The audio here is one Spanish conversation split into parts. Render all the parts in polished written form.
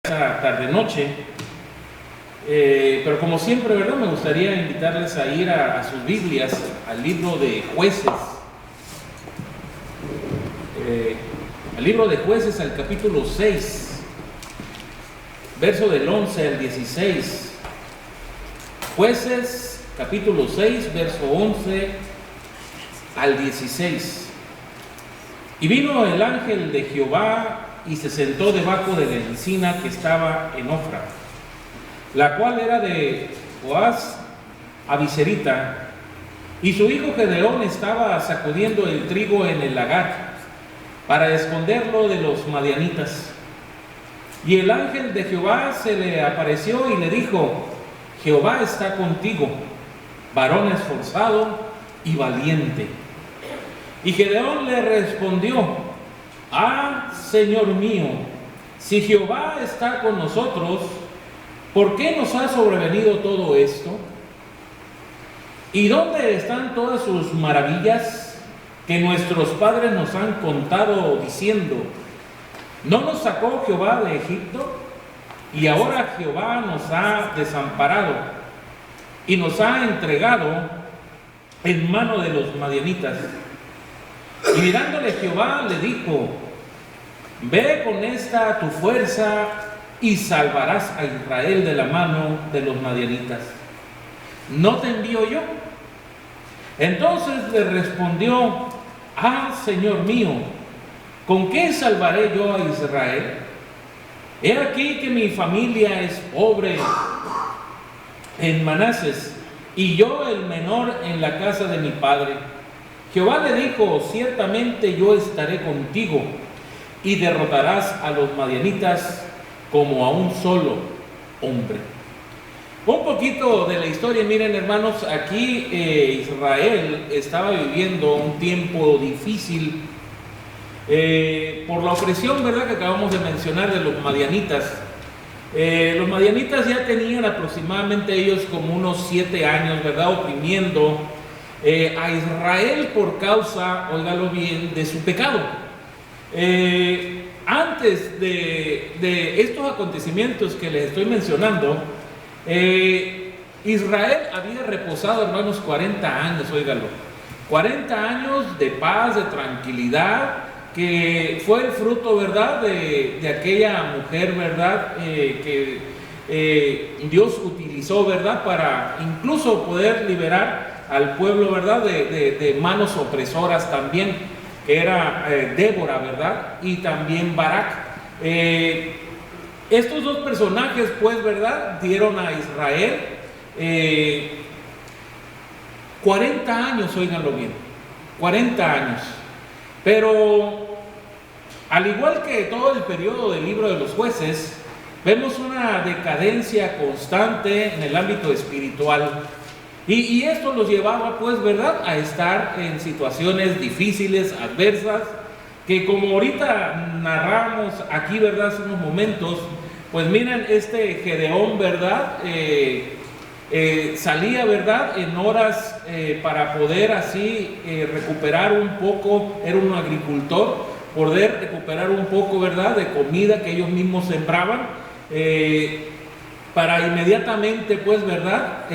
Esta tarde-noche, pero como siempre, ¿verdad? Me gustaría invitarles a ir a sus Biblias, al libro de Jueces, al capítulo 6, verso del 11 al 16. Jueces, capítulo 6, verso 11 al 16. Y vino el ángel de Jehová y se sentó debajo de la encina que estaba en Ofra, la cual era de Joás Abiserita, y su hijo Gedeón estaba sacudiendo el trigo en el lagar para esconderlo de los madianitas. Y el ángel de Jehová se le apareció y le dijo: Jehová está contigo, varón esforzado y valiente. Y Gedeón le respondió: Señor mío, si Jehová está con nosotros, ¿por qué nos ha sobrevenido todo esto? ¿Y dónde están todas sus maravillas que nuestros padres nos han contado diciendo: ¿no nos sacó Jehová de Egipto? Y ahora Jehová nos ha desamparado y nos ha entregado en mano de los madianitas. Y mirándole Jehová le dijo: ve con esta tu fuerza y salvarás a Israel de la mano de los madianitas. ¿No te envío yo? Entonces le respondió: Señor mío, ¿con qué salvaré yo a Israel? He aquí que mi familia es pobre en Manases, y yo el menor en la casa de mi padre. Jehová le dijo: ciertamente yo estaré contigo, y derrotarás a los madianitas como a un solo hombre. Un poquito de la historia. Miren, hermanos, aquí Israel estaba viviendo un tiempo difícil por la opresión, ¿verdad?, que acabamos de mencionar de los madianitas. Los madianitas ya tenían aproximadamente ellos como unos 7 años, ¿verdad?, oprimiendo a Israel por causa, óigalo bien, de su pecado. Antes de estos acontecimientos que les estoy mencionando, Israel había reposado, hermanos, 40 años, óigalo, 40 años de paz, de tranquilidad, que fue el fruto, ¿verdad?, de aquella mujer, ¿verdad?, que Dios utilizó, ¿verdad?, para incluso poder liberar al pueblo, ¿verdad?, de manos opresoras también, que era Débora, ¿verdad?, y también Barak. Estos dos personajes, pues, ¿verdad?, dieron a Israel 40 años, óiganlo bien, 40 años. Pero, al igual que todo el periodo del libro de los Jueces, vemos una decadencia constante en el ámbito espiritual. Y esto los llevaba, pues, ¿verdad?, a estar en situaciones difíciles, adversas, que como ahorita narramos aquí, ¿verdad?, hace unos momentos, pues miren, este Gedeón, ¿verdad?, salía, ¿verdad?, en horas para poder así recuperar un poco, era un agricultor, poder recuperar un poco, ¿verdad?, de comida que ellos mismos sembraban, para inmediatamente, pues, ¿verdad?,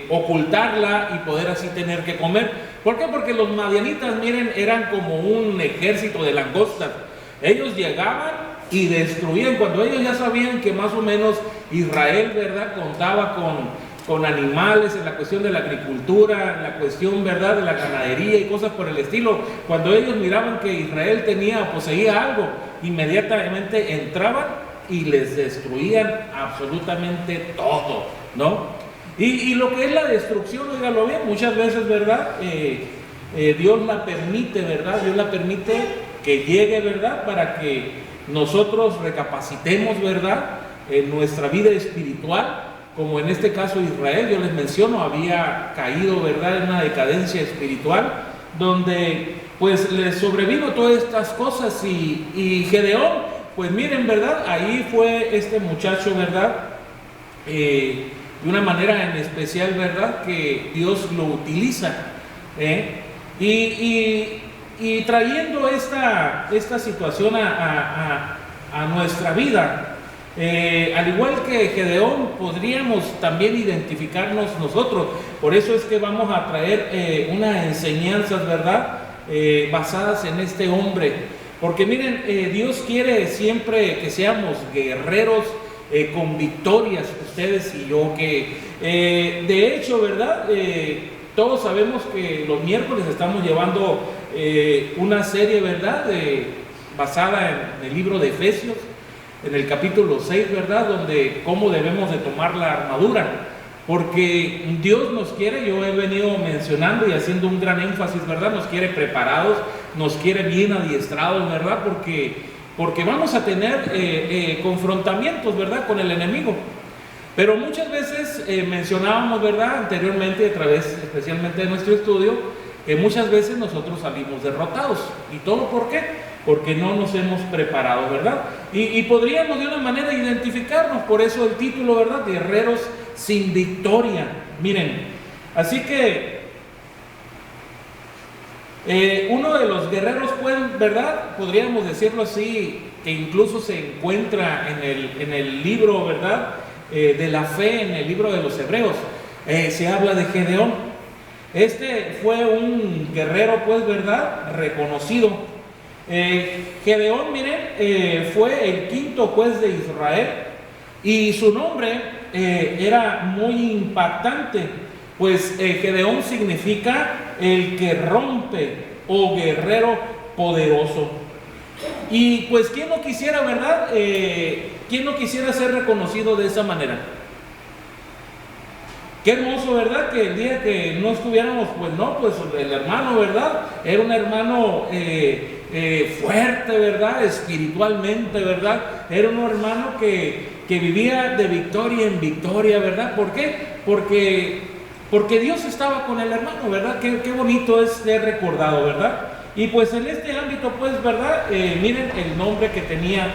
ocultarla y poder así tener que comer. ¿Por qué? Porque los madianitas, miren, eran como un ejército de langostas. Ellos llegaban y destruían. Cuando ellos ya sabían que más o menos Israel, ¿verdad?, contaba con animales en la cuestión de la agricultura, en la cuestión, ¿verdad?, de la ganadería y cosas por el estilo, cuando ellos miraban que Israel poseía algo, inmediatamente entraban y les destruían absolutamente todo, ¿no? Y lo que es la destrucción, óigalo bien, muchas veces, ¿verdad?, Dios la permite, ¿verdad?, Dios la permite que llegue, ¿verdad?, para que nosotros recapacitemos, ¿verdad?, en nuestra vida espiritual, como en este caso Israel, yo les menciono, había caído, ¿verdad?, en una decadencia espiritual, donde pues les sobrevino todas estas cosas, y Gedeón, pues miren, ¿verdad?, ahí fue este muchacho, ¿verdad?, de una manera en especial, ¿verdad?, que Dios lo utiliza, y trayendo esta situación a nuestra vida, Al igual que Gedeón, podríamos también identificarnos nosotros. Por eso es que vamos a traer unas enseñanzas, ¿verdad? Basadas en este hombre. Porque miren, Dios quiere siempre que seamos guerreros con victorias, ustedes y yo, que de hecho, ¿verdad? Todos sabemos que los miércoles estamos llevando una serie, ¿verdad? Basada en el libro de Efesios, en el capítulo 6, ¿verdad? Donde cómo debemos de tomar la armadura. Porque Dios nos quiere, yo he venido mencionando y haciendo un gran énfasis, ¿verdad? Nos quiere preparados, nos quiere bien adiestrados, ¿verdad? Porque vamos a tener confrontamientos, ¿verdad? Con el enemigo. Pero muchas veces mencionábamos, ¿verdad? Anteriormente, a través especialmente de nuestro estudio, que muchas veces nosotros salimos derrotados. ¿Y todo por qué? Porque no nos hemos preparado, ¿verdad? Y podríamos de una manera identificarnos, por eso el título, ¿verdad? Guerreros sin victoria. Miren, así que uno de los guerreros, pues, ¿verdad? Podríamos decirlo así, que incluso se encuentra en el libro, ¿verdad? De la fe, en el libro de los Hebreos, se habla de Gedeón. Este fue un guerrero, pues, ¿verdad? Reconocido. Gedeón, miren, fue el quinto juez de Israel y su nombre era muy impactante, pues Gedeón significa el que rompe o guerrero poderoso. Y pues quién no quisiera, ¿verdad? ¿Quién no quisiera ser reconocido de esa manera? Qué hermoso, ¿verdad? Que el día que no estuviéramos, pues no, pues el hermano, ¿verdad? Era un hermano fuerte, ¿verdad? Espiritualmente, ¿verdad? Era un hermano que vivía de victoria en victoria, ¿verdad? ¿Por qué? Porque Dios estaba con el hermano, ¿verdad? Qué bonito es ser recordado, ¿verdad? Y pues en este ámbito, pues, ¿verdad? Miren el nombre que tenía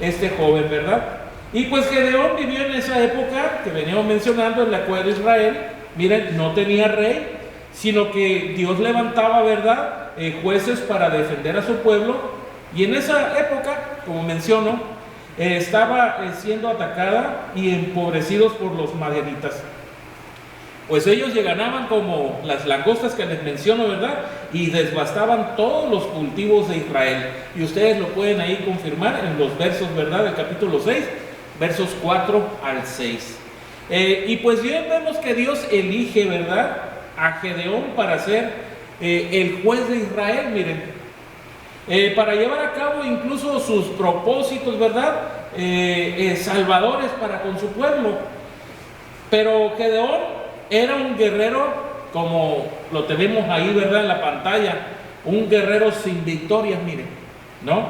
este joven, ¿verdad? Y pues Gedeón vivió en esa época que veníamos mencionando, en la cual Israel, miren, no tenía rey, sino que Dios levantaba, ¿verdad? Jueces para defender a su pueblo. Y en esa época, como menciono, estaba siendo atacada y empobrecidos por los madianitas. Pues ellos ganaban como las langostas que les menciono, ¿verdad? Y devastaban todos los cultivos de Israel. Y ustedes lo pueden ahí confirmar en los versos, ¿verdad? Del capítulo 6, versos 4 al 6. Y pues bien vemos que Dios elige, ¿verdad?, a Gedeón para ser el juez de Israel, miren. Para llevar a cabo incluso sus propósitos, ¿verdad? Salvadores para con su pueblo. Pero Gedeón era un guerrero, como lo tenemos ahí, ¿verdad?, en la pantalla, un guerrero sin victorias, miren, ¿no?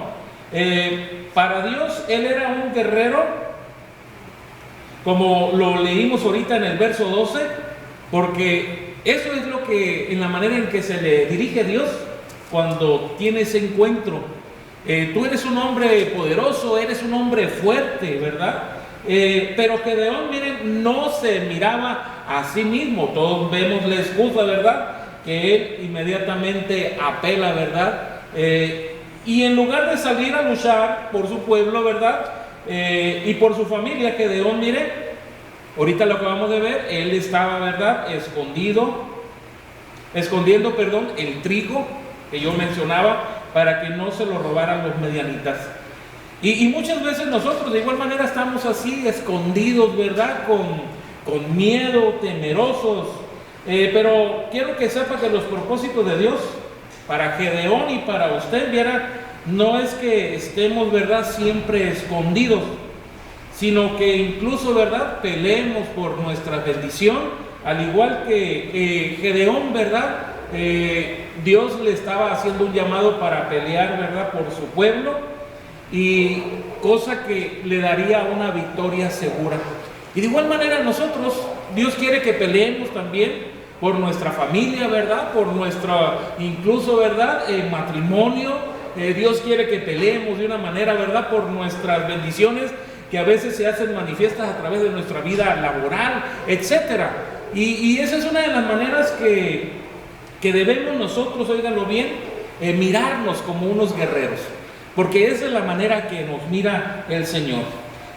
Para Dios, él era un guerrero, como lo leímos ahorita en el verso 12, porque eso es lo que, en la manera en que se le dirige a Dios cuando tiene ese encuentro. Tú eres un hombre poderoso, eres un hombre fuerte, ¿verdad? Pero Gedeón, miren, no se miraba a sí mismo. Todos vemos la excusa, ¿verdad?, que él inmediatamente apela, ¿verdad? Y en lugar de salir a luchar por su pueblo, ¿verdad?, y por su familia, Gedeón, miren, ahorita lo acabamos de ver, él estaba, ¿verdad?, escondiendo, el trigo que yo mencionaba, para que no se lo robaran los medianitas. Y muchas veces nosotros de igual manera estamos así, escondidos, ¿verdad?, con miedo, temerosos. Pero quiero que sepa que los propósitos de Dios para Gedeón y para usted, viera, no es que estemos, ¿verdad?, siempre escondidos, sino que incluso, ¿verdad?, peleemos por nuestra bendición, al igual que Gedeón, ¿verdad? Dios le estaba haciendo un llamado para pelear, ¿verdad?, por su pueblo, y cosa que le daría una victoria segura. Y de igual manera nosotros, Dios quiere que peleemos también por nuestra familia, ¿verdad?, por nuestro, incluso, ¿verdad?, matrimonio. Dios quiere que peleemos de una manera, ¿verdad?, por nuestras bendiciones que a veces se hacen manifiestas a través de nuestra vida laboral, etcétera. Y esa es una de las maneras que debemos nosotros, óiganlo bien, mirarnos como unos guerreros, porque esa es la manera que nos mira el Señor.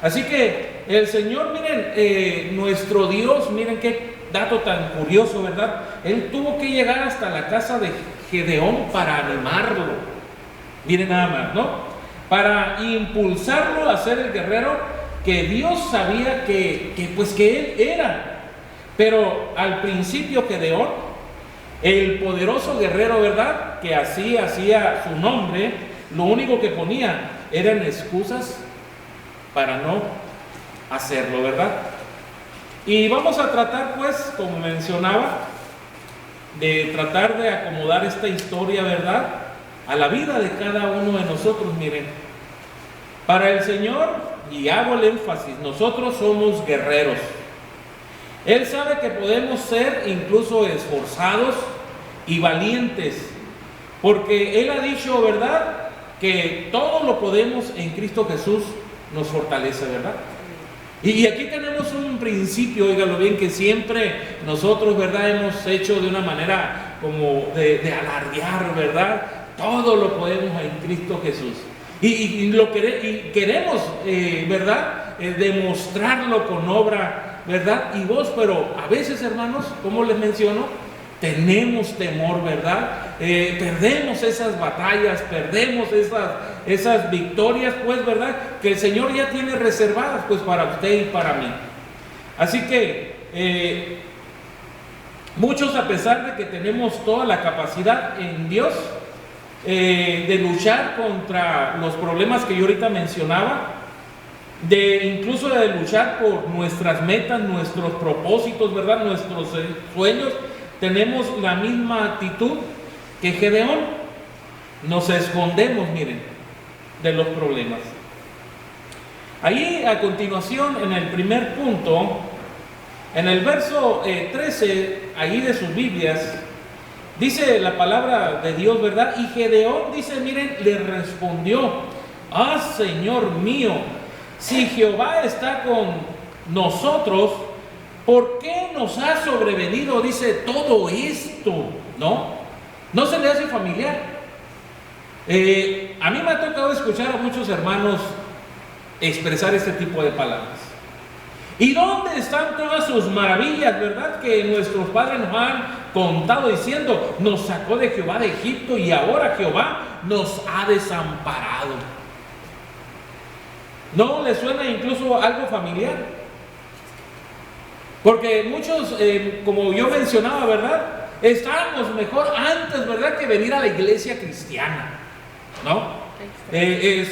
Así que el Señor, miren, nuestro Dios, miren qué dato tan curioso, ¿verdad? Él tuvo que llegar hasta la casa de Gedeón para animarlo. Miren nada más, ¿no? Para impulsarlo a ser el guerrero que Dios sabía que él era. Pero al principio Gedeón, el poderoso guerrero, ¿verdad?, que así hacía su nombre, lo único que ponía eran excusas para no hacerlo, ¿verdad? Y vamos a tratar, pues, como mencionaba, de tratar de acomodar esta historia, ¿verdad?, a la vida de cada uno de nosotros. Miren, para el Señor, y hago el énfasis, nosotros somos guerreros. Él sabe que podemos ser incluso esforzados y valientes, porque Él ha dicho, ¿verdad?, que todo lo podemos en Cristo Jesús nos fortalece, ¿verdad? Y aquí tenemos un principio, óigalo bien, que siempre nosotros, ¿verdad?, hemos hecho de una manera como de alardear, ¿verdad? Todo lo podemos en Cristo Jesús. Y queremos, ¿verdad?, demostrarlo con obra, ¿verdad?, y voz, pero a veces, hermanos, como les menciono, tenemos temor, ¿verdad? Perdemos esas batallas, perdemos esas victorias, pues, ¿verdad?, que el Señor ya tiene reservadas, pues, para usted y para mí. Así que muchos, a pesar de que tenemos toda la capacidad en Dios de luchar contra los problemas que yo ahorita mencionaba, incluso de luchar por nuestras metas, nuestros propósitos, ¿verdad?, nuestros sueños, tenemos la misma actitud que Gedeón. Nos escondemos, miren, de los problemas. Ahí a continuación, en el primer punto, en el verso 13, ahí de sus Biblias, dice la palabra de Dios, ¿verdad? Y Gedeón, dice, miren, le respondió: ah, Señor mío, si Jehová está con nosotros, ¿por qué nos ha sobrevenido, dice, todo esto? ¿No se le hace familiar? A mí me ha tocado escuchar a muchos hermanos expresar este tipo de palabras. ¿Y dónde están todas sus maravillas, verdad?, que nuestros padres nos han contado diciendo: nos sacó de Jehová de Egipto y ahora Jehová nos ha desamparado. ¿No le suena incluso algo familiar? Porque muchos, como yo mencionaba, ¿verdad?, estábamos mejor antes, ¿verdad?, que venir a la iglesia cristiana, ¿no?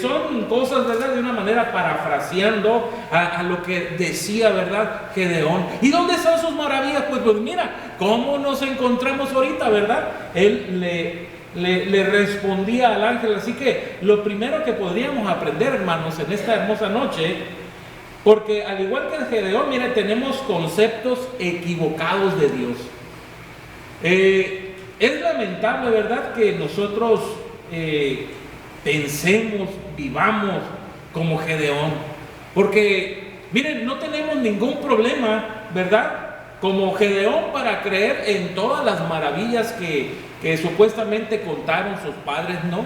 Son cosas, ¿verdad?, de una manera parafraseando a lo que decía, ¿verdad?, Gedeón. ¿Y dónde están sus maravillas? Pues mira, ¿cómo nos encontramos ahorita, verdad? Él le respondía al ángel. Así que lo primero que podríamos aprender, hermanos, en esta hermosa noche, porque al igual que el Gedeón, mire, tenemos conceptos equivocados de Dios. Es lamentable, ¿verdad?, que nosotros pensemos, vivamos como Gedeón, porque miren, no tenemos ningún problema, ¿verdad?, como Gedeón, para creer en todas las maravillas que supuestamente contaron sus padres, ¿no?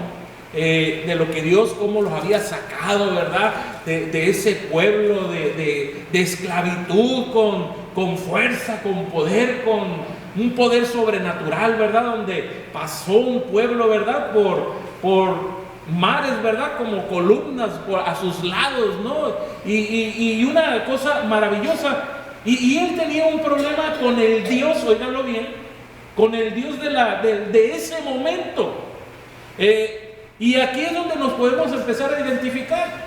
De lo que Dios, cómo los había sacado, ¿verdad?, de ese pueblo de esclavitud, con fuerza, con poder, con un poder sobrenatural, ¿verdad?, donde pasó un pueblo, ¿verdad?, por mares, ¿verdad?, como columnas a sus lados, ¿no? Y una cosa maravillosa. Y él tenía un problema con el Dios, óiganlo bien, con el Dios de ese momento. Y aquí es donde nos podemos empezar a identificar.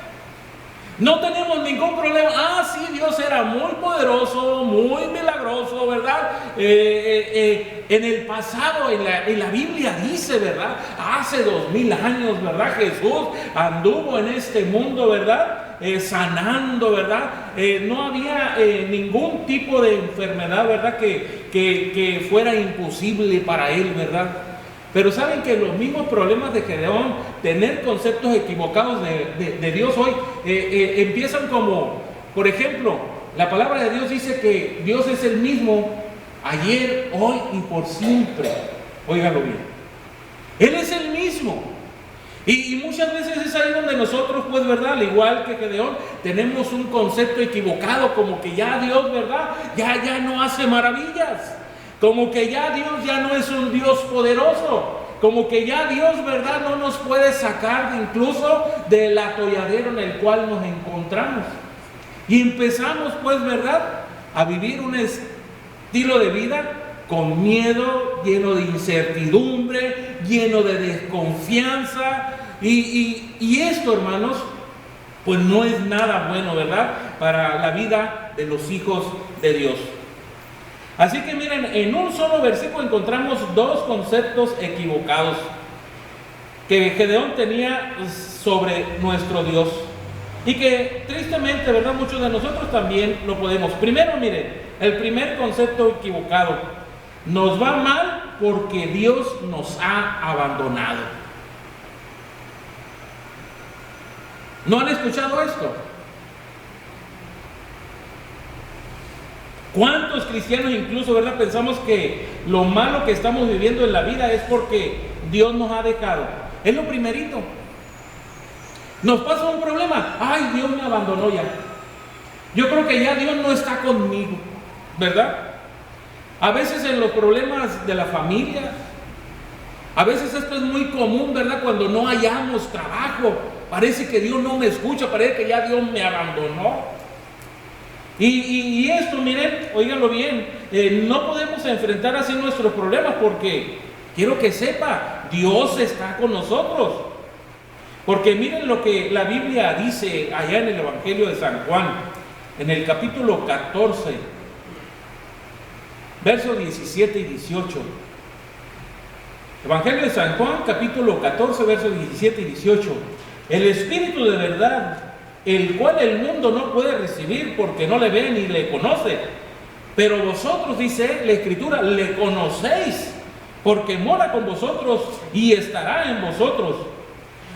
No tenemos ningún problema. Ah, sí, Dios era muy poderoso, muy milagroso, ¿verdad? En el pasado, en la Biblia dice, ¿verdad?, hace 2000 años, ¿verdad?, Jesús anduvo en este mundo, ¿verdad?, sanando, ¿verdad? No había ningún tipo de enfermedad, ¿verdad?, que fuera imposible para él, ¿verdad? Pero saben que los mismos problemas de Gedeón, tener conceptos equivocados de Dios hoy, empiezan como, por ejemplo, la palabra de Dios dice que Dios es el mismo ayer, hoy y por siempre. Óigalo bien. Él es el mismo. Y muchas veces es ahí donde nosotros, pues, ¿verdad? Al igual que Gedeón, tenemos un concepto equivocado, como que ya Dios, ¿verdad? Ya no hace maravillas. Como que ya Dios ya no es un Dios poderoso. Como que ya Dios, ¿verdad? No nos puede sacar incluso del atolladero en el cual nos encontramos. Y empezamos, pues, ¿verdad? A vivir un estilo de vida con miedo, lleno de incertidumbre, lleno de desconfianza. Y esto, hermanos, pues no es nada bueno, ¿verdad? Para la vida de los hijos de Dios. Así que miren, en un solo versículo encontramos dos conceptos equivocados que Gedeón tenía sobre nuestro Dios. Y que tristemente, ¿verdad? Muchos de nosotros también lo podemos. Primero, miren, el primer concepto equivocado. Nos va mal porque Dios nos ha abandonado. ¿No han escuchado esto? ¿Cuántos cristianos incluso, verdad, pensamos que lo malo que estamos viviendo en la vida es porque Dios nos ha dejado? Es lo primerito. Nos pasa un problema. Ay, Dios me abandonó ya. Yo creo que ya Dios no está conmigo, ¿verdad? A veces en los problemas de la familia, a veces esto es muy común, ¿verdad? Cuando no hallamos trabajo, parece que Dios no me escucha, parece que ya Dios me abandonó. Y esto, miren, óiganlo bien, no podemos enfrentar así nuestros problemas porque quiero que sepa, Dios está con nosotros. Porque miren lo que la Biblia dice allá en el Evangelio de San Juan, en el capítulo 14, versos 17 y 18. Evangelio de San Juan, capítulo 14, versos 17 y 18. El Espíritu de verdad, el cual el mundo no puede recibir porque no le ve ni le conoce. Pero vosotros, dice la Escritura, le conocéis, porque mora con vosotros y estará en vosotros.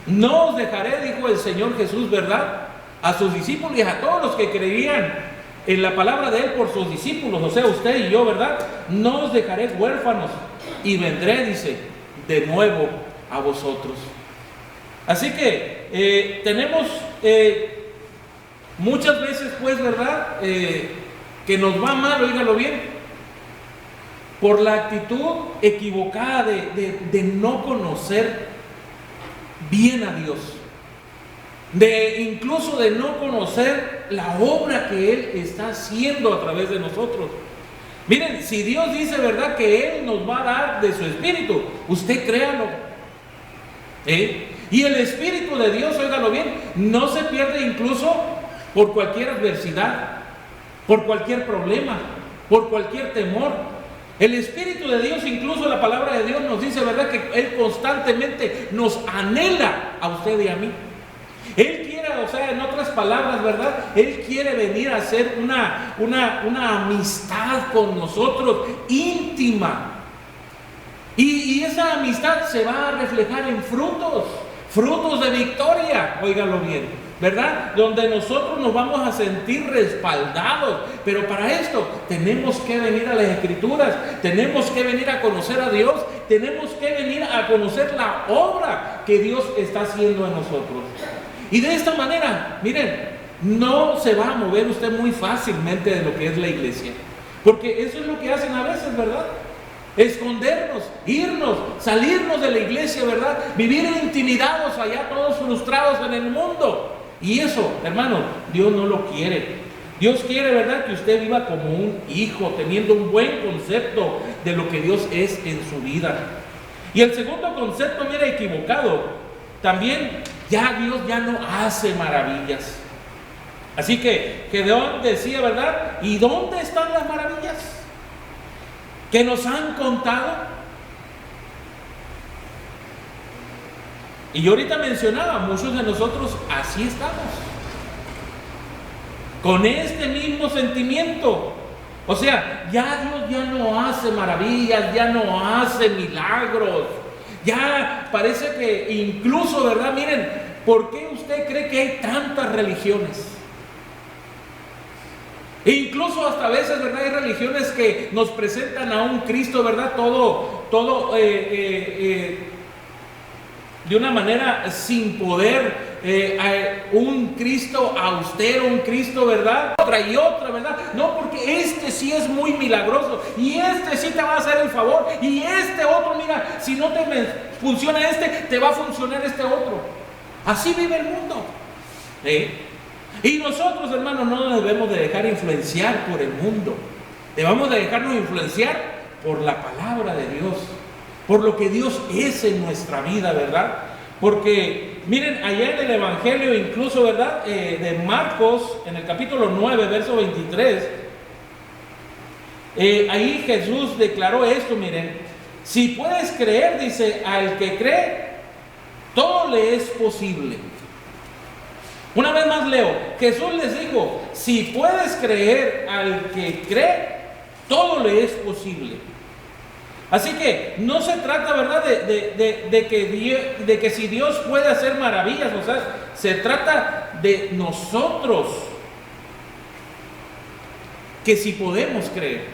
No os dejaré, dijo el Señor Jesús, ¿verdad? A sus discípulos y a todos los que creían en la palabra de Él por sus discípulos, o sea, usted y yo, ¿verdad? No os dejaré huérfanos y vendré, dice, de nuevo a vosotros. Así que tenemos muchas veces, pues, ¿verdad? Que nos va mal, óigalo bien, por la actitud equivocada de no conocer bien a Dios, incluso de no conocer la obra que Él está haciendo a través de nosotros. Miren, si Dios dice, ¿verdad?, que Él nos va a dar de su Espíritu, usted créalo. Y el Espíritu de Dios, óigalo bien, no se pierde incluso por cualquier adversidad, por cualquier problema, por cualquier temor. El Espíritu de Dios, incluso la palabra de Dios nos dice, ¿verdad?, que Él constantemente nos anhela a usted y a mí. Él quiere, o sea, en otras palabras, ¿verdad?, Él quiere venir a hacer una amistad con nosotros íntima. Y esa amistad se va a reflejar en frutos de victoria, óigalo bien, ¿verdad? Donde nosotros nos vamos a sentir respaldados. Pero para esto tenemos que venir a las Escrituras, tenemos que venir a conocer a Dios, tenemos que venir a conocer la obra que Dios está haciendo en nosotros. Y de esta manera, miren, no se va a mover usted muy fácilmente de lo que es la iglesia, porque eso es lo que hacen a veces, ¿verdad? Escondernos, irnos, salirnos de la iglesia, ¿verdad? Vivir intimidados allá, todos frustrados en el mundo. Y eso, hermano, Dios no lo quiere. Dios quiere, ¿verdad?, que usted viva como un hijo, teniendo un buen concepto de lo que Dios es en su vida. Y el segundo concepto, mira, equivocado, también ya Dios ya no hace maravillas. Así que Gedeón decía, ¿verdad?, ¿y dónde están las maravillas que nos han contado? Y yo ahorita mencionaba, muchos de nosotros así estamos, con este mismo sentimiento. O sea, ya Dios ya no hace maravillas, ya no hace milagros. Ya parece que incluso, ¿verdad? Miren, ¿por qué usted cree que hay tantas religiones? E incluso hasta a veces, ¿verdad?, hay religiones que nos presentan a un Cristo, ¿verdad?, todo de una manera sin poder, un Cristo austero, un Cristo, ¿verdad? Otra y otra, ¿verdad? No, porque este sí es muy milagroso, y este sí te va a hacer el favor, y este otro, mira, si no te funciona este, te va a funcionar este otro. Así vive el mundo. Y nosotros, hermanos, no nos debemos de dejar influenciar por el mundo. Debemos de dejarnos influenciar por la palabra de Dios, por lo que Dios es en nuestra vida, ¿verdad? Porque, miren, allá en el Evangelio, incluso, ¿verdad? De Marcos, en el capítulo 9, verso 23, ahí Jesús declaró esto, miren: si puedes creer, dice, al que cree, todo le es posible. Una vez más leo, Jesús les dijo: si puedes creer al que cree, todo le es posible. Así que no se trata, ¿verdad?, de que si Dios puede hacer maravillas, o sea, se trata de nosotros, que si podemos creer.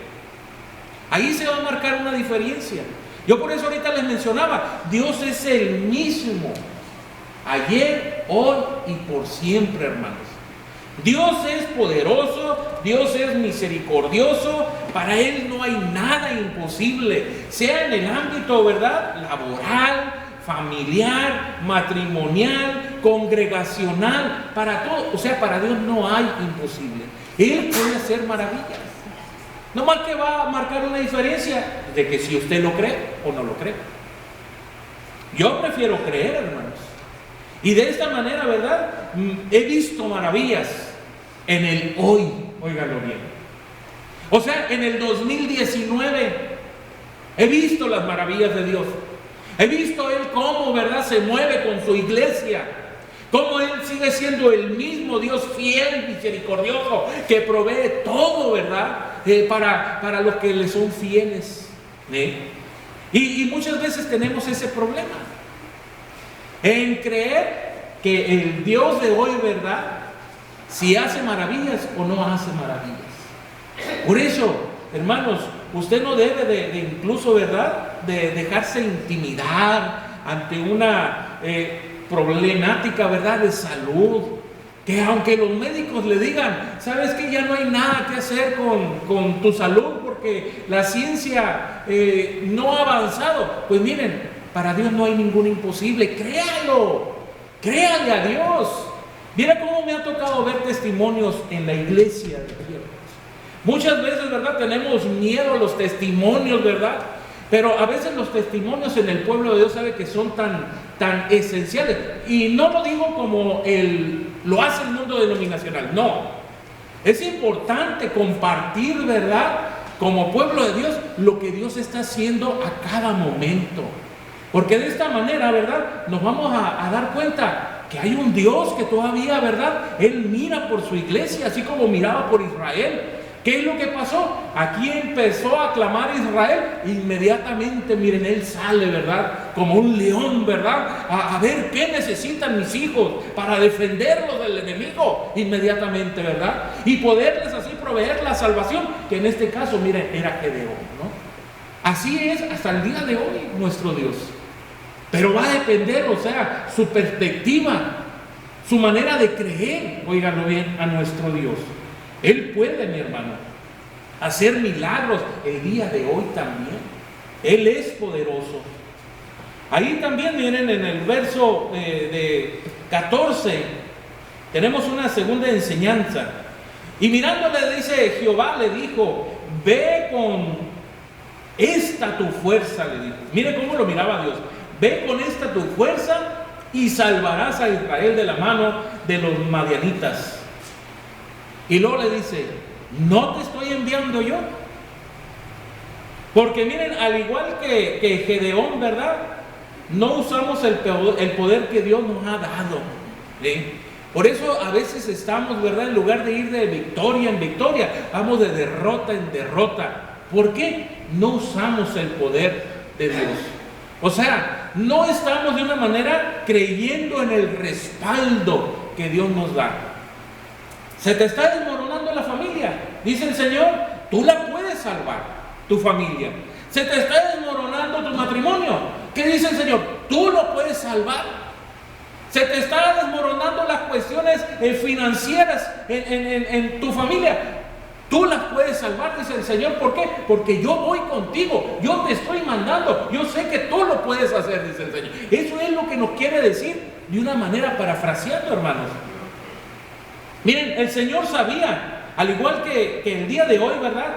Ahí se va a marcar una diferencia. Yo por eso ahorita les mencionaba, Dios es el mismo, ayer, hoy y por siempre, hermanos. Dios es poderoso, Dios es misericordioso, para Él no hay nada imposible, sea en el ámbito, ¿verdad?, laboral, familiar, matrimonial, congregacional, para todo. O sea, para Dios no hay imposible. Él puede hacer maravillas. No más que va a marcar una diferencia de que si usted lo cree o no lo cree. Yo prefiero creer, hermanos. Y de esta manera, ¿verdad?, he visto maravillas en el hoy, óigalo bien. O sea, en el 2019 he visto las maravillas de Dios. He visto Él cómo, ¿verdad?, se mueve con su iglesia. Cómo Él sigue siendo el mismo Dios fiel, misericordioso, que provee todo, ¿verdad?, para los que le son fieles. Y muchas veces tenemos ese problema en creer que el Dios de hoy, ¿verdad?, si hace maravillas o no hace maravillas. Por eso, hermanos, usted no debe de incluso, ¿verdad?, de dejarse intimidar ante una problemática, ¿verdad?, de salud. Que aunque los médicos le digan, ¿sabes qué? Ya no hay nada que hacer con tu salud porque la ciencia no ha avanzado. Pues miren, para Dios no hay ningún imposible. Créalo, créale a Dios. Mira cómo me ha tocado ver testimonios en la iglesia de Dios. Muchas veces, ¿verdad?, tenemos miedo a los testimonios, ¿verdad? Pero a veces los testimonios en el pueblo de Dios, sabe que son tan esenciales. Y no lo digo como lo hace el mundo denominacional, no. Es importante compartir, ¿verdad?, como pueblo de Dios, lo que Dios está haciendo a cada momento. Porque de esta manera, ¿verdad?, nos vamos a dar cuenta que hay un Dios que todavía, ¿verdad?, Él mira por su iglesia, así como miraba por Israel. ¿Qué es lo que pasó? Aquí empezó a clamar Israel, inmediatamente, miren, Él sale, ¿verdad?, como un león, ¿verdad?, a ver qué necesitan mis hijos para defenderlos del enemigo, inmediatamente, ¿verdad?, y poderles así proveer la salvación, que en este caso, miren, era Gedeón, ¿no? Así es hasta el día de hoy nuestro Dios. Pero va a depender, o sea, su perspectiva, su manera de creer, óiganlo bien, a nuestro Dios. Él puede, mi hermano, hacer milagros el día de hoy también. Él es poderoso. Ahí también, miren, en el verso de 14, tenemos una segunda enseñanza. Y mirándole, dice, Jehová le dijo: ve con esta tu fuerza, le dijo. Mire cómo lo miraba Dios. Ve con esta tu fuerza y salvarás a Israel de la mano de los madianitas. Y luego le dice: ¿no te estoy enviando yo? Porque miren, al igual que Gedeón, ¿verdad?, no usamos el poder que Dios nos ha dado. Por eso a veces estamos, ¿verdad?, en lugar de ir de victoria en victoria, vamos de derrota en derrota. ¿Por qué? No usamos el poder de Dios. O sea, no estamos de una manera creyendo en el respaldo que Dios nos da. Se te está desmoronando la familia. Dice el Señor, tú la puedes salvar, tu familia. Se te está desmoronando tu matrimonio. ¿Qué dice el Señor? tú lo puedes salvar. Se te están desmoronando las cuestiones financieras en tu familia. Tú las puedes salvar, dice el Señor. ¿Por qué? Porque yo voy contigo, yo te estoy mandando, yo sé que tú lo puedes hacer, dice el Señor. Eso es lo que nos quiere decir de una manera parafraseando, hermanos. Miren, el Señor sabía, al igual que el día de hoy, ¿verdad?,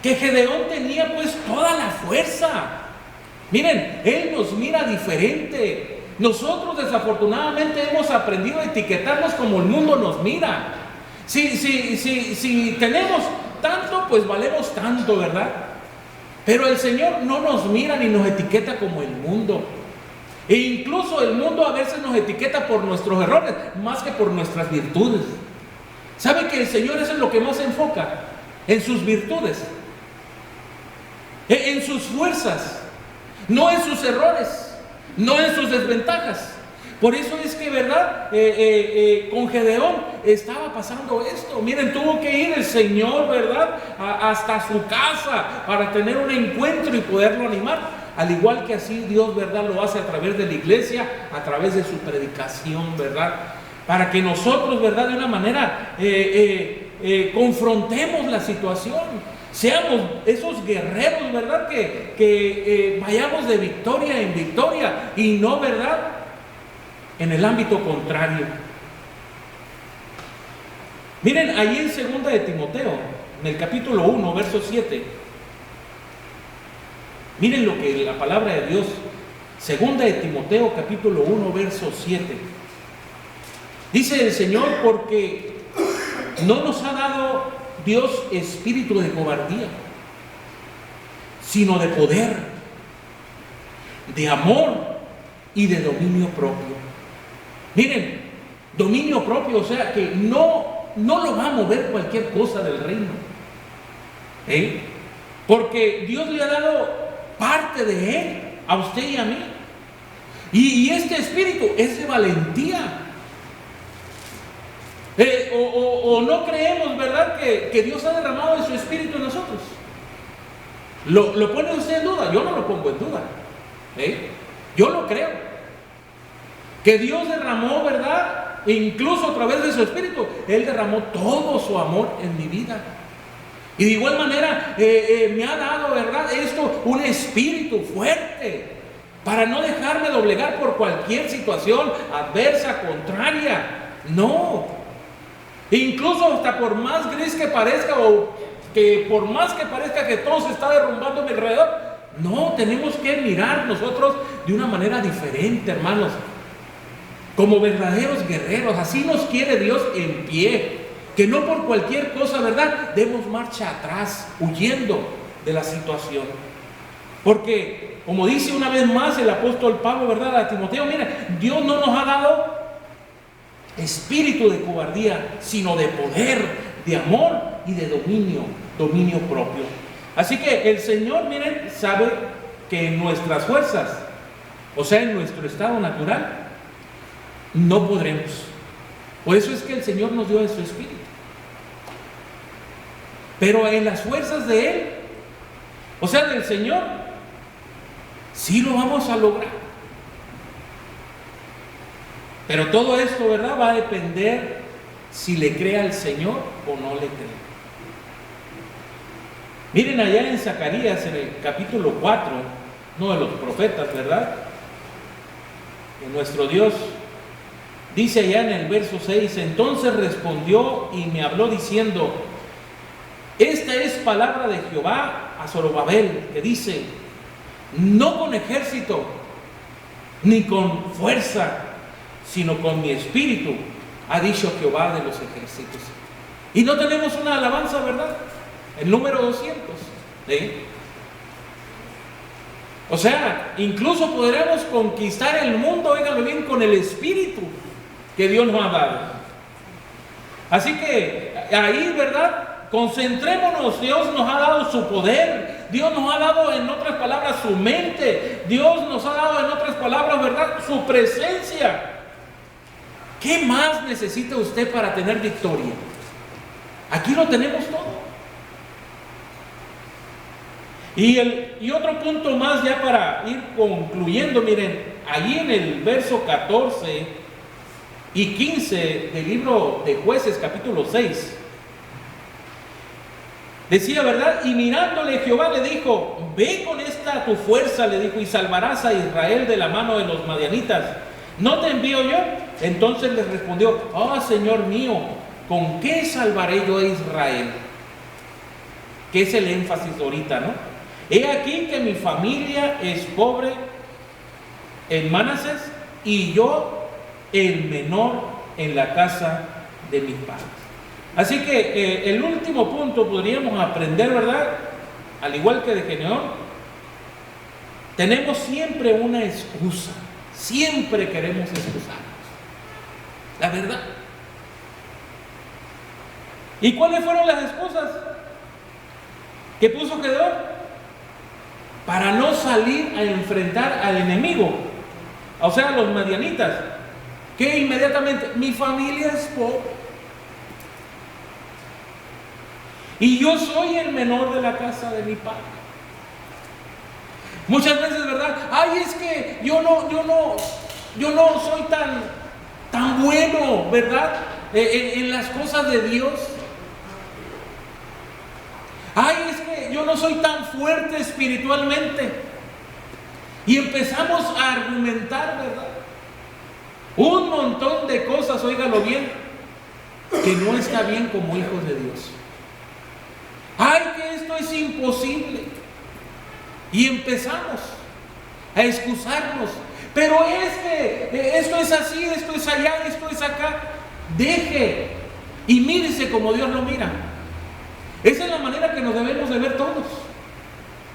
que Gedeón tenía pues toda la fuerza. Miren, Él nos mira diferente. Nosotros desafortunadamente hemos aprendido a etiquetarnos como el mundo nos mira. Si tenemos tanto, pues valemos tanto, ¿verdad? Pero el Señor no nos mira ni nos etiqueta como el mundo. E incluso el mundo a veces nos etiqueta por nuestros errores, más que por nuestras virtudes. ¿Sabe que el Señor eso es lo que más se enfoca? En sus virtudes, en sus fuerzas, no en sus errores, no en sus desventajas. Por eso es que, ¿verdad?, con Gedeón estaba pasando esto. Miren, tuvo que ir el Señor, ¿verdad?, hasta su casa para tener un encuentro y poderlo animar. Al igual que así Dios, ¿verdad?, lo hace a través de la iglesia, a través de su predicación, ¿verdad?, para que nosotros, ¿verdad?, de una manera confrontemos la situación. Seamos esos guerreros, ¿verdad?, que vayamos de victoria en victoria y no, ¿verdad?, en el ámbito contrario. Miren, ahí en 2 de Timoteo, en el capítulo 1, verso 7, miren lo que la palabra de Dios, 2 de Timoteo, capítulo 1, verso 7, dice el Señor: porque no nos ha dado Dios espíritu de cobardía, sino de poder, de amor y de dominio propio. Miren, dominio propio, o sea que no lo va a mover cualquier cosa del reino, porque Dios le ha dado parte de Él a usted y a mí, y este espíritu es de valentía. O no creemos, ¿verdad?, que Dios ha derramado de su espíritu en nosotros. ¿Lo pone usted en duda? Yo no lo pongo en duda. Yo lo creo. Que Dios derramó, ¿verdad?, e incluso a través de su espíritu, Él derramó todo su amor en mi vida. Y de igual manera me ha dado, ¿verdad?, esto, un espíritu fuerte para no dejarme doblegar por cualquier situación adversa, contraria. No. Incluso hasta por más gris que parezca, o que por más que parezca que todo se está derrumbando a mi alrededor, no, tenemos que mirar nosotros de una manera diferente, hermanos, como verdaderos guerreros. Así nos quiere Dios en pie, que no por cualquier cosa, ¿verdad?, demos marcha atrás, huyendo de la situación. Porque, como dice una vez más el apóstol Pablo, ¿verdad?, a Timoteo, mira, Dios no nos ha dado espíritu de cobardía, sino de poder, de amor y de dominio propio. Así que el Señor, miren, sabe que en nuestras fuerzas, o sea, en nuestro estado natural, no podremos. Por eso es que el Señor nos dio de su espíritu. Pero en las fuerzas de Él, o sea, del Señor, sí lo vamos a lograr. Pero todo esto, ¿verdad?, va a depender si le cree al Señor o no le cree. Miren allá en Zacarías, en el capítulo 4, uno de los profetas, ¿verdad?, de nuestro Dios, dice allá en el verso 6: entonces respondió y me habló diciendo: esta es palabra de Jehová a Zorobabel, que dice: no con ejército ni con fuerza, sino con mi espíritu, ha dicho Jehová de los ejércitos. Y no tenemos una alabanza, ¿verdad?, el número 200, o sea, incluso podremos conquistar el mundo, óiganlo bien, con el espíritu que Dios nos ha dado. Así que ahí, ¿verdad?, concentrémonos. Dios nos ha dado su poder, Dios nos ha dado, en otras palabras, su mente, Dios nos ha dado, en otras palabras, ¿verdad?, su presencia. ¿Qué más necesita usted para tener victoria? Aquí lo tenemos todo. Y otro punto más, ya para ir concluyendo, miren, allí en el verso 14 y 15 del libro de Jueces, capítulo 6, decía, ¿verdad? Y mirándole Jehová le dijo, ve con esta tu fuerza, le dijo, y salvarás a Israel de la mano de los madianitas. ¿No te envío yo? Entonces le respondió, oh Señor mío, ¿con qué salvaré yo a Israel? Que es el énfasis ahorita, ¿no? He aquí que mi familia es pobre en Manasés y yo el menor en la casa de mis padres. Así que el último punto podríamos aprender, ¿verdad? Al igual que de Gedeón, tenemos siempre una excusa. Siempre queremos excusarnos. La verdad. ¿Y cuáles fueron las excusas que puso Gedeón? Para no salir a enfrentar al enemigo, o sea, a los madianitas, que inmediatamente, mi familia es pobre y yo soy el menor de la casa de mi padre. Muchas veces, ¿verdad? Ay, es que yo no soy tan bueno, ¿verdad? En las cosas de Dios. Ay, es que yo no soy tan fuerte espiritualmente. Y empezamos a argumentar, ¿verdad? Un montón de cosas, óigalo bien, que no está bien como hijos de Dios. Ay, que esto es imposible. Y empezamos a excusarnos. Pero esto es así, esto es allá, esto es acá. Deje y mírese como Dios lo mira. Esa es la manera que nos debemos de ver todos.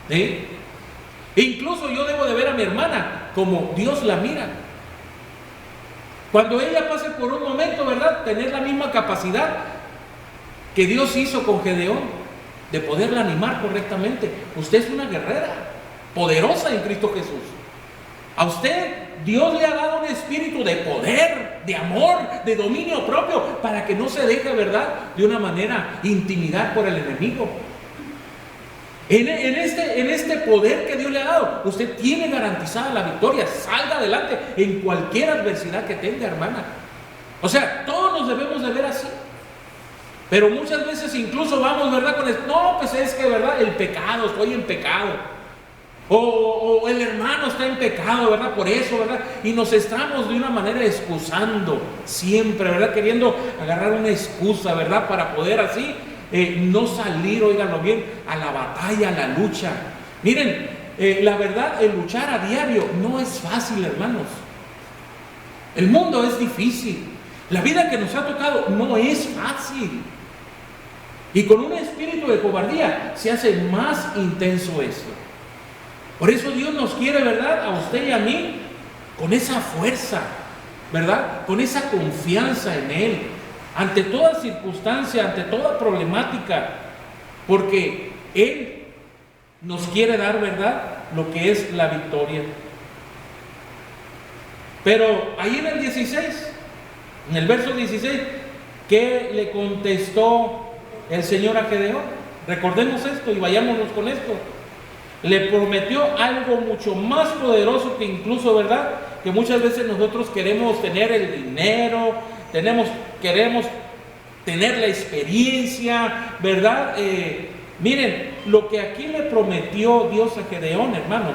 ¿Sí? E incluso yo debo de ver a mi hermana como Dios la mira. Cuando ella pase por un momento, ¿verdad? Tener la misma capacidad que Dios hizo con Gedeón, de poderla animar correctamente. Usted es una guerrera poderosa en Cristo Jesús. A usted Dios le ha dado un espíritu de poder, de amor, de dominio propio, para que no se deje, ¿verdad?, de una manera intimidar por el enemigo. En este poder que Dios le ha dado, usted tiene garantizada la victoria. Salga adelante en cualquier adversidad que tenga, hermana. O sea, todos nos debemos de ver así. Pero muchas veces incluso vamos, ¿verdad?, con esto. No, pues es que, ¿verdad?, el pecado, estoy en pecado. O el hermano está en pecado, ¿verdad? Por eso, ¿verdad? Y nos estamos de una manera excusando siempre, ¿verdad? Queriendo agarrar una excusa, ¿verdad? Para poder así no salir, óiganlo bien, a la batalla, a la lucha. Miren, la verdad, el luchar a diario no es fácil, hermanos. El mundo es difícil. La vida que nos ha tocado no es fácil. Y con un espíritu de cobardía se hace más intenso esto. Por eso Dios nos quiere, ¿verdad?, a usted y a mí, con esa fuerza, ¿verdad?, con esa confianza en Él, ante toda circunstancia, ante toda problemática, porque Él nos quiere dar, ¿verdad?, lo que es la victoria. Pero ahí en el 16, en el verso 16, ¿qué le contestó el Señor a Gedeón? Recordemos esto y vayámonos con esto. Le prometió algo mucho más poderoso que incluso, ¿verdad?, que muchas veces nosotros queremos tener el dinero, queremos tener la experiencia, ¿verdad? Miren, lo que aquí le prometió Dios a Gedeón, hermanos,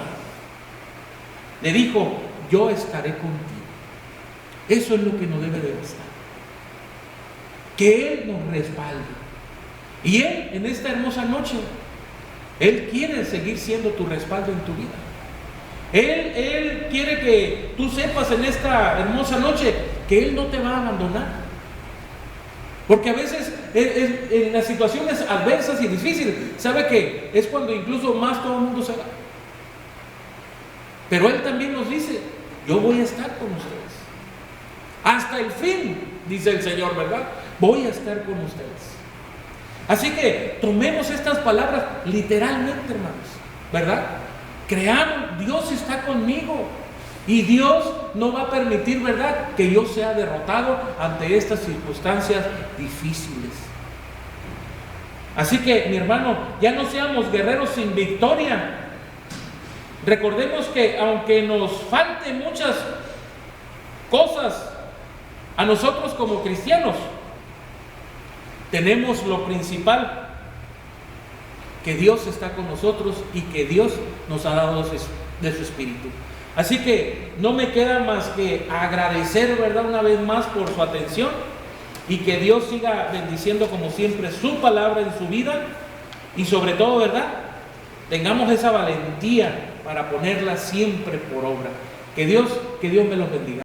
le dijo, yo estaré contigo. Eso es lo que nos debe de bastar. Que Él nos respalde. Y Él, en esta hermosa noche, Él quiere seguir siendo tu respaldo en tu vida. Él quiere que tú sepas en esta hermosa noche que Él no te va a abandonar. Porque a veces en las situaciones adversas y difíciles, ¿sabe qué? Es cuando incluso más todo el mundo se va. Pero Él también nos dice, yo voy a estar con ustedes. Hasta el fin, dice el Señor, ¿verdad? Voy a estar con ustedes. Así que tomemos estas palabras literalmente, hermanos, ¿verdad? Creamos, Dios está conmigo y Dios no va a permitir, ¿verdad?, que yo sea derrotado ante estas circunstancias difíciles. Así que, mi hermano, ya no seamos guerreros sin victoria, Recordemos que aunque nos falten muchas cosas a nosotros como cristianos, tenemos lo principal, que Dios está con nosotros y que Dios nos ha dado de su Espíritu. Así que no me queda más que agradecer, ¿verdad?, una vez más por su atención, y que Dios siga bendiciendo como siempre su palabra en su vida, y sobre todo, ¿verdad?, tengamos esa valentía para ponerla siempre por obra. Que Dios me los bendiga.